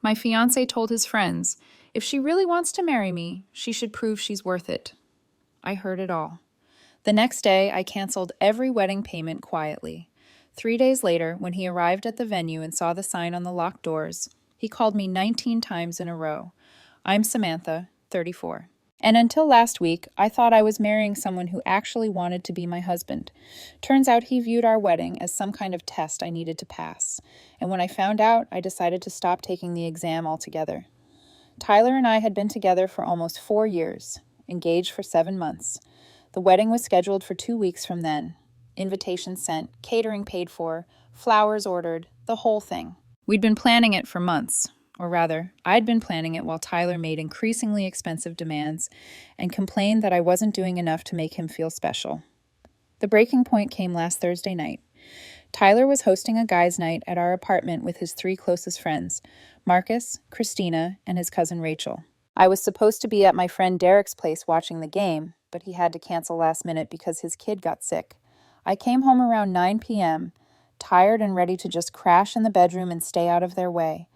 My fiancé told his friends, if she really wants to marry me, she should prove she's worth it. I heard it all. The next day, I canceled every wedding payment quietly. 3 days later, when he arrived at the venue and saw the sign on the locked doors, he called me 19 times in a row. I'm Samantha, 34. And until last week, I thought I was marrying someone who actually wanted to be my husband. Turns out he viewed our wedding as some kind of test I needed to pass. And when I found out, I decided to stop taking the exam altogether. Tyler and I had been together for almost 4 years, engaged for 7 months. The wedding was scheduled for 2 weeks from then. Invitations sent, catering paid for, flowers ordered, the whole thing. We'd been planning it for months. Or rather, I'd been planning it while Tyler made increasingly expensive demands and complained that I wasn't doing enough to make him feel special. The breaking point came last Thursday night. Tyler was hosting a guys' night at our apartment with his 3 closest friends, Marcus, Christina, and his cousin Rachel. I was supposed to be at my friend Derek's place watching the game, but he had to cancel last minute because his kid got sick. I came home around 9 p.m., tired and ready to just crash in the bedroom and stay out of their way.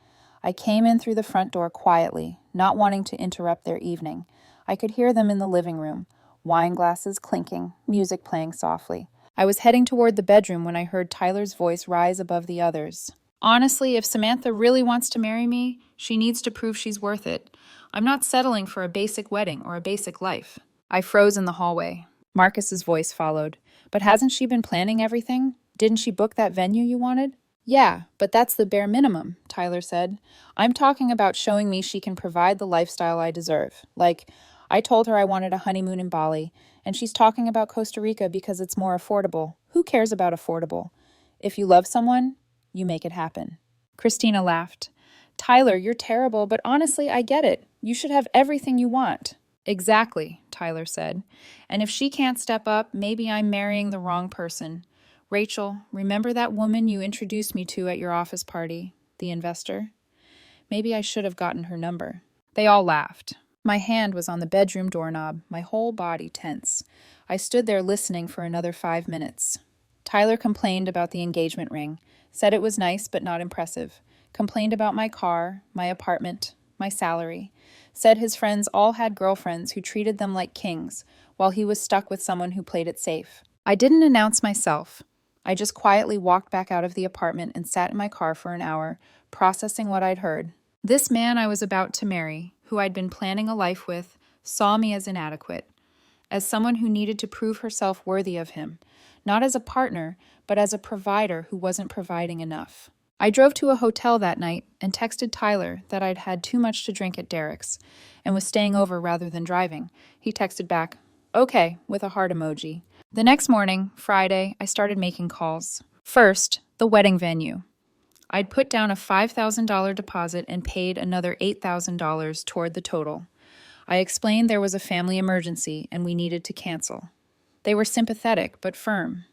I came in through the front door quietly, not wanting to interrupt their evening. I could hear them in the living room, wine glasses clinking, music playing softly. I was heading toward the bedroom when I heard Tyler's voice rise above the others. Honestly, if Samantha really wants to marry me, she needs to prove she's worth it. I'm not settling for a basic wedding or a basic life. I froze in the hallway. Marcus's voice followed. But hasn't she been planning everything? Didn't she book that venue you wanted? Yeah, but that's the bare minimum, Tyler said. I'm talking about showing me she can provide the lifestyle I deserve. Like, I told her I wanted a honeymoon in Bali, and she's talking about Costa Rica because it's more affordable. Who cares about affordable? If you love someone, you make it happen. Christina laughed. Tyler, you're terrible, but honestly, I get it. You should have everything you want. Exactly, Tyler said. And if she can't step up, maybe I'm marrying the wrong person. Rachel, remember that woman you introduced me to at your office party, the investor? Maybe I should have gotten her number. They all laughed. My hand was on the bedroom doorknob, my whole body tense. I stood there listening for another 5 minutes. Tyler complained about the engagement ring, said it was nice but not impressive, complained about my car, my apartment, my salary, said his friends all had girlfriends who treated them like kings, while he was stuck with someone who played it safe. I didn't announce myself. I just quietly walked back out of the apartment and sat in my car for an hour, processing what I'd heard. This man I was about to marry, who I'd been planning a life with, saw me as inadequate, as someone who needed to prove herself worthy of him, not as a partner, but as a provider who wasn't providing enough. I drove to a hotel that night and texted Tyler that I'd had too much to drink at Derek's and was staying over rather than driving. He texted back, "Okay," with a heart emoji. The next morning, Friday, I started making calls. First, the wedding venue. I'd put down a $5,000 deposit and paid another $8,000 toward the total. I explained there was a family emergency and we needed to cancel. They were sympathetic but firm.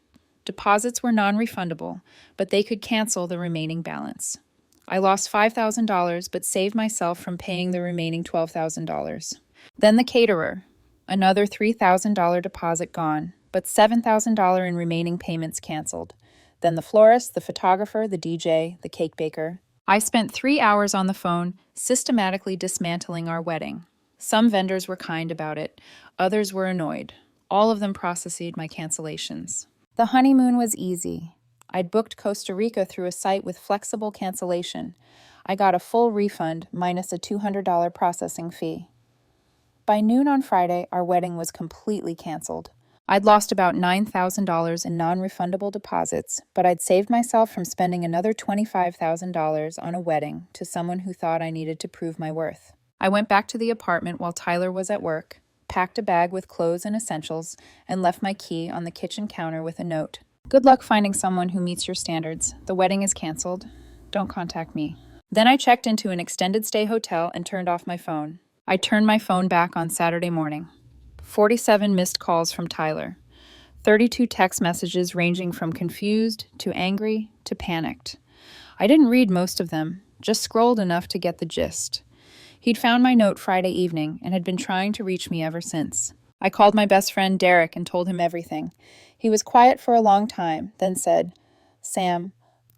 Deposits were non-refundable, but they could cancel the remaining balance. I lost $5,000 but saved myself from paying the remaining $12,000. Then the caterer. Another $3,000 deposit gone, but $7,000 in remaining payments canceled. Then the florist, the photographer, the DJ, the cake baker. I spent 3 hours on the phone, systematically dismantling our wedding. Some vendors were kind about it. Others were annoyed. All of them processed my cancellations. The honeymoon was easy. I'd booked Costa Rica through a site with flexible cancellation. I got a full refund minus a $200 processing fee. By noon on Friday, our wedding was completely canceled. I'd lost about $9,000 in non-refundable deposits, but I'd saved myself from spending another $25,000 on a wedding to someone who thought I needed to prove my worth. I went back to the apartment while Tyler was at work, packed a bag with clothes and essentials, and left my key on the kitchen counter with a note. Good luck finding someone who meets your standards. The wedding is canceled. Don't contact me. Then I checked into an extended stay hotel and turned off my phone. I turned my phone back on Saturday morning. 47 missed calls from Tyler. 32 text messages ranging from confused to angry to panicked. I didn't read most of them, just scrolled enough to get the gist. He'd found my note Friday evening and had been trying to reach me ever since. I called my best friend Derek and told him everything. He was quiet for a long time, then said, "Sam,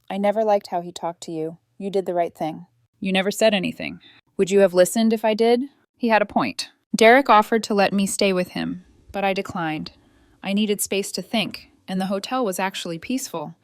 I never liked how he talked to you. You did the right thing." You never said anything. Would you have listened if I did? He had a point. Derek offered to let me stay with him, but I declined. I needed space to think, and the hotel was actually peaceful.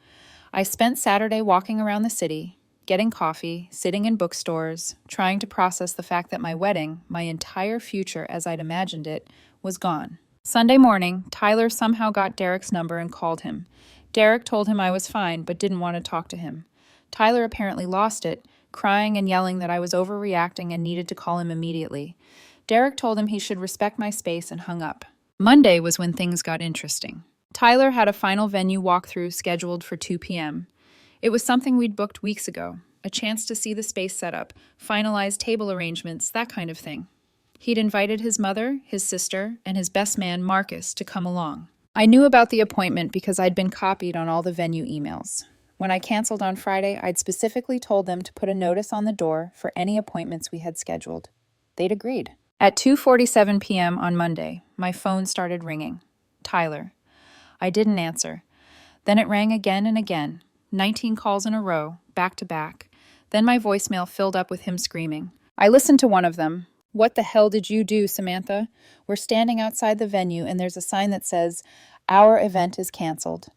I spent Saturday walking around the city, getting coffee, sitting in bookstores, trying to process the fact that my wedding, my entire future as I'd imagined it, was gone. Sunday morning, Tyler somehow got Derek's number and called him. Derek told him I was fine, but didn't want to talk to him. Tyler apparently lost it, crying and yelling that I was overreacting and needed to call him immediately. Derek told him he should respect my space and hung up. Monday was when things got interesting. Tyler had a final venue walkthrough scheduled for 2 p.m. It was something we'd booked weeks ago, a chance to see the space setup, finalize table arrangements, that kind of thing. He'd invited his mother, his sister, and his best man, Marcus, to come along. I knew about the appointment because I'd been copied on all the venue emails. When I canceled on Friday, I'd specifically told them to put a notice on the door for any appointments we had scheduled. They'd agreed. At 2:47 p.m. on Monday, my phone started ringing. Tyler. I didn't answer. Then it rang again and again, 19 calls in a row, back to back. Then my voicemail filled up with him screaming. I listened to one of them. What the hell did you do, Samantha? We're standing outside the venue and there's a sign that says, "Our event is canceled."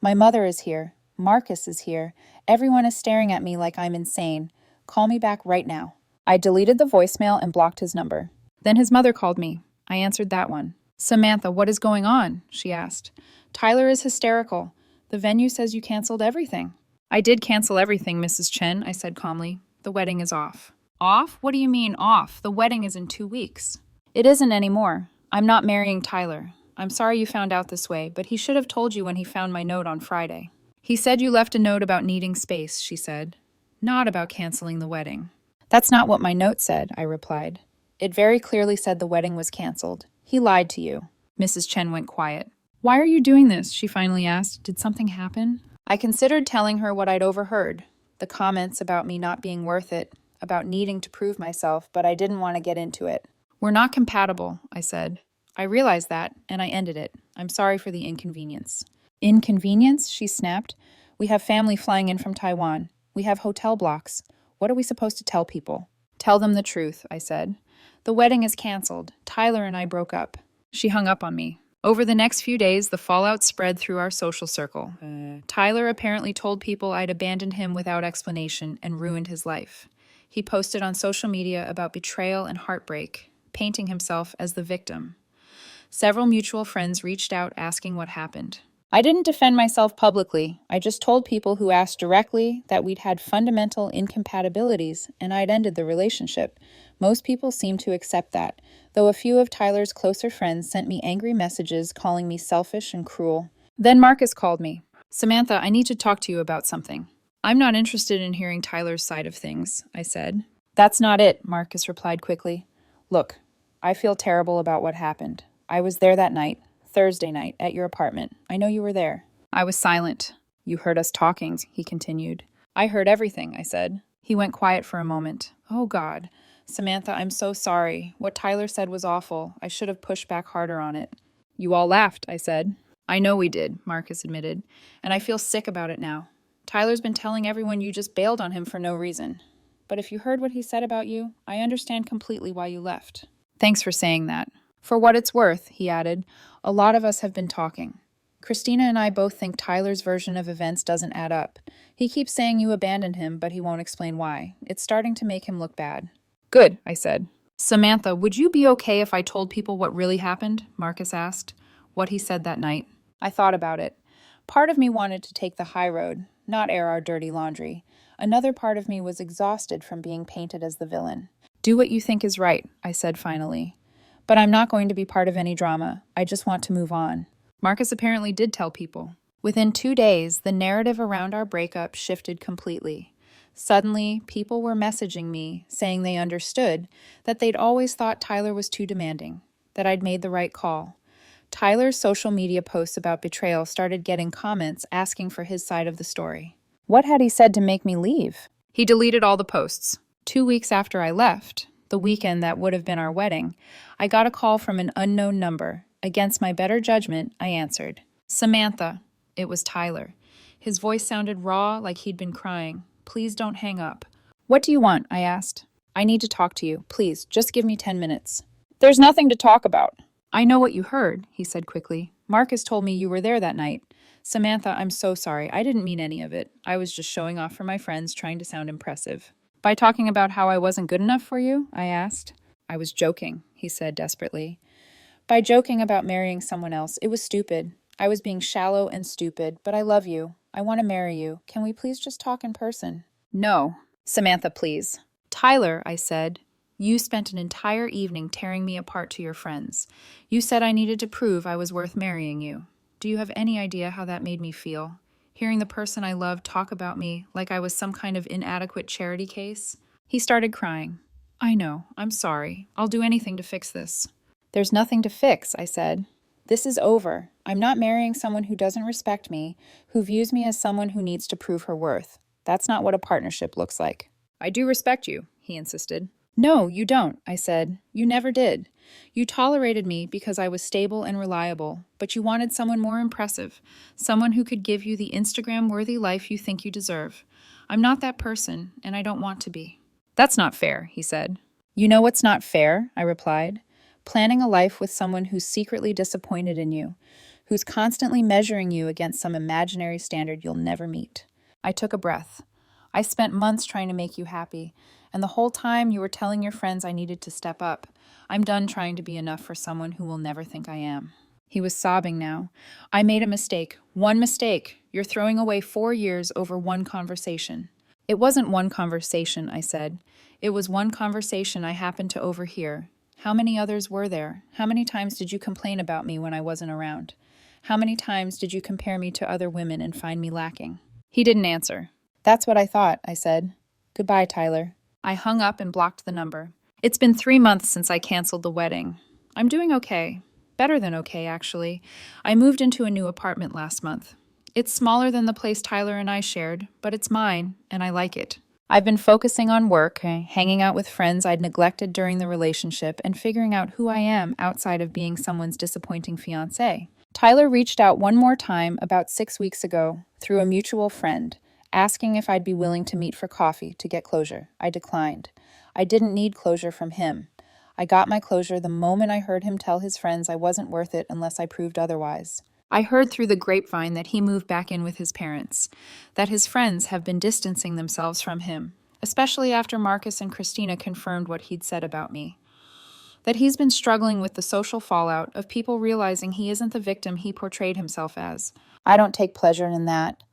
My mother is here. Marcus is here. Everyone is staring at me like I'm insane. Call me back right now. I deleted the voicemail and blocked his number. Then his mother called me. I answered that one. Samantha, what is going on? She asked. Tyler is hysterical. The venue says you canceled everything. I did cancel everything, Mrs. Chen, I said calmly. The wedding is off. Off? What do you mean off? The wedding is in 2 weeks. It isn't anymore. I'm not marrying Tyler. I'm sorry you found out this way, but he should have told you when he found my note on Friday. He said you left a note about needing space, she said. Not about canceling the wedding. That's not what my note said, I replied. It very clearly said the wedding was canceled. He lied to you. Mrs. Chen went quiet. Why are you doing this? She finally asked. Did something happen? I considered telling her what I'd overheard. The comments about me not being worth it, about needing to prove myself, but I didn't want to get into it. We're not compatible, I said. I realized that, and I ended it. I'm sorry for the inconvenience. Inconvenience? She snapped. We have family flying in from Taiwan. We have hotel blocks. What are we supposed to tell people? Tell them the truth, I said. The wedding is canceled. Tyler and I broke up. She hung up on me. Over the next few days, the fallout spread through our social circle. Tyler apparently told people I'd abandoned him without explanation and ruined his life. He posted on social media about betrayal and heartbreak, painting himself as the victim. Several mutual friends reached out asking what happened. I didn't defend myself publicly. I just told people who asked directly that we'd had fundamental incompatibilities and I'd ended the relationship. Most people seemed to accept that, though a few of Tyler's closer friends sent me angry messages calling me selfish and cruel. Then Marcus called me. Samantha, I need to talk to you about something. I'm not interested in hearing Tyler's side of things, I said. That's not it, Marcus replied quickly. Look, I feel terrible about what happened. I was there that night, Thursday night, at your apartment. I know you were there. I was silent. You heard us talking, he continued. I heard everything, I said. He went quiet for a moment. Oh, God. Samantha, I'm so sorry. What Tyler said was awful. I should have pushed back harder on it. You all laughed, I said. I know we did, Marcus admitted, and I feel sick about it now. Tyler's been telling everyone you just bailed on him for no reason. But if you heard what he said about you, I understand completely why you left. Thanks for saying that. For what it's worth, he added, a lot of us have been talking. Christina and I both think Tyler's version of events doesn't add up. He keeps saying you abandoned him, but he won't explain why. It's starting to make him look bad. Good, I said. Samantha, would you be okay if I told people what really happened? Marcus asked. What he said that night. I thought about it. Part of me wanted to take the high road, not air our dirty laundry. Another part of me was exhausted from being painted as the villain. Do what you think is right, I said finally. But I'm not going to be part of any drama. I just want to move on. Marcus apparently did tell people. Within 2 days, the narrative around our breakup shifted completely. Suddenly, people were messaging me, saying they understood, that they'd always thought Tyler was too demanding, that I'd made the right call. Tyler's social media posts about betrayal started getting comments asking for his side of the story. What had he said to make me leave? He deleted all the posts. 2 weeks after I left, the weekend that would have been our wedding, I got a call from an unknown number. Against my better judgment, I answered. Samantha. It was Tyler. His voice sounded raw, like he'd been crying. Please don't hang up. What do you want? I asked. I need to talk to you. Please, just give me 10 minutes. There's nothing to talk about. I know what you heard, he said quickly. Marcus told me you were there that night. Samantha, I'm so sorry. I didn't mean any of it. I was just showing off for my friends, trying to sound impressive. By talking about how I wasn't good enough for you? I asked. I was joking, he said desperately. By joking about marrying someone else, it was stupid. I was being shallow and stupid, but I love you. I want to marry you. Can we please just talk in person? No. Samantha, please. Tyler, I said, you spent an entire evening tearing me apart to your friends. You said I needed to prove I was worth marrying you. Do you have any idea how that made me feel? Hearing the person I loved talk about me like I was some kind of inadequate charity case? He started crying. I know. I'm sorry. I'll do anything to fix this. There's nothing to fix, I said. This is over. I'm not marrying someone who doesn't respect me, who views me as someone who needs to prove her worth. That's not what a partnership looks like. I do respect you, he insisted. No, you don't, I said. You never did. You tolerated me because I was stable and reliable, but you wanted someone more impressive, someone who could give you the Instagram-worthy life you think you deserve. I'm not that person, and I don't want to be. That's not fair, he said. You know what's not fair, I replied. Planning a life with someone who's secretly disappointed in you, who's constantly measuring you against some imaginary standard you'll never meet. I took a breath. I spent months trying to make you happy, and the whole time you were telling your friends I needed to step up. I'm done trying to be enough for someone who will never think I am. He was sobbing now. I made a mistake. One mistake. You're throwing away 4 years over one conversation. It wasn't one conversation, I said. It was one conversation I happened to overhear. How many others were there? How many times did you complain about me when I wasn't around? How many times did you compare me to other women and find me lacking? He didn't answer. That's what I thought, I said. Goodbye, Tyler. I hung up and blocked the number. It's been 3 months since I canceled the wedding. I'm doing okay. Better than okay, actually. I moved into a new apartment last month. It's smaller than the place Tyler and I shared, but it's mine, and I like it. I've been focusing on work, hanging out with friends I'd neglected during the relationship, and figuring out who I am outside of being someone's disappointing fiancé. Tyler reached out one more time about 6 weeks ago through a mutual friend, asking if I'd be willing to meet for coffee to get closure. I declined. I didn't need closure from him. I got my closure the moment I heard him tell his friends I wasn't worth it unless I proved otherwise. I heard through the grapevine that he moved back in with his parents, that his friends have been distancing themselves from him, especially after Marcus and Christina confirmed what he'd said about me. That he's been struggling with the social fallout of people realizing he isn't the victim he portrayed himself as. I don't take pleasure in that,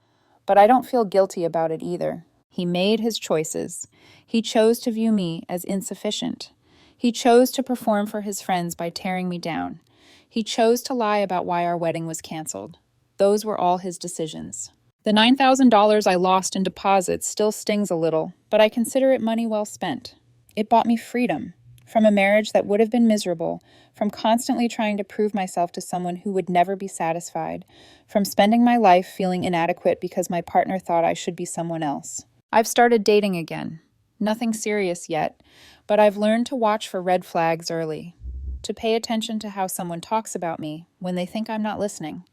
but I don't feel guilty about it either. He made his choices. He chose to view me as insufficient. He chose to perform for his friends by tearing me down. He chose to lie about why our wedding was canceled. Those were all his decisions. The $9,000 I lost in deposits still stings a little, but I consider it money well spent. It bought me freedom from a marriage that would have been miserable, from constantly trying to prove myself to someone who would never be satisfied, from spending my life feeling inadequate because my partner thought I should be someone else. I've started dating again. Nothing serious yet, but I've learned to watch for red flags early. To pay attention to how someone talks about me when they think I'm not listening,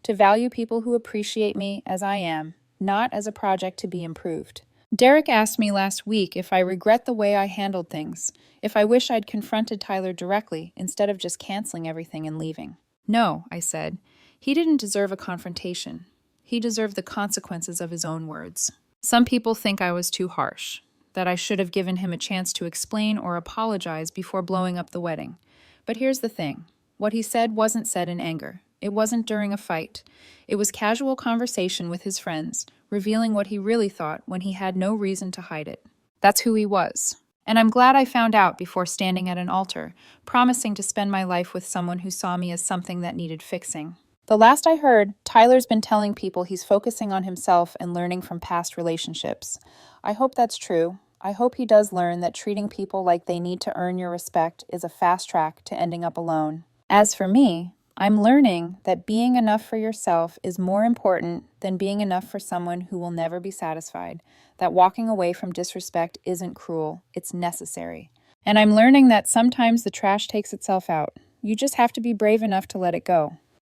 to value people who appreciate me as I am, not as a project to be improved. Derek asked me last week if I regret the way I handled things, if I wish I'd confronted Tyler directly instead of just canceling everything and leaving. No, I said. He didn't deserve a confrontation. He deserved the consequences of his own words. Some people think I was too harsh, that I should have given him a chance to explain or apologize before blowing up the wedding. But here's the thing. What he said wasn't said in anger. It wasn't during a fight. It was casual conversation with his friends, revealing what he really thought when he had no reason to hide it. That's who he was. And I'm glad I found out before standing at an altar, promising to spend my life with someone who saw me as something that needed fixing. The last I heard, Tyler's been telling people he's focusing on himself and learning from past relationships. I hope that's true. I hope he does learn that treating people like they need to earn your respect is a fast track to ending up alone. As for me, I'm learning that being enough for yourself is more important than being enough for someone who will never be satisfied, that walking away from disrespect isn't cruel, it's necessary. And I'm learning that sometimes the trash takes itself out. You just have to be brave enough to let it go.